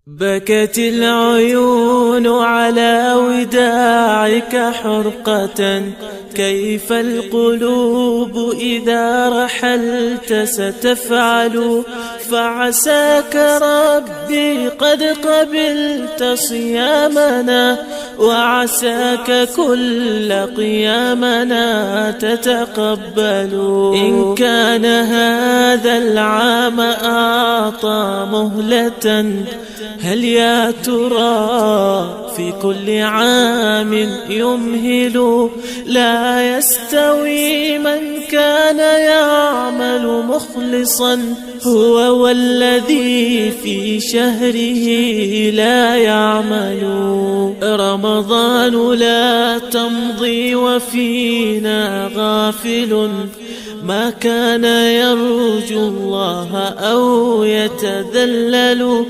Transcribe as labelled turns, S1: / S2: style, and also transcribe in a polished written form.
S1: بكت العيون على وداعك حرقة، كيف القلوب إذا رحلت ستفعل؟ فعساك ربي قد قبلت صيامنا، وعساك كل قيامنا تتقبل. إن كان هذا العام أعطى مهلة، هل يا ترى في كل عام يمهل؟ لا يستوي من كان يعمل مخلصا هو والذي في شهره لا يعمل. رمضان لا تمضي وفينا غافل، ما كان يرجو الله أو يتذلل.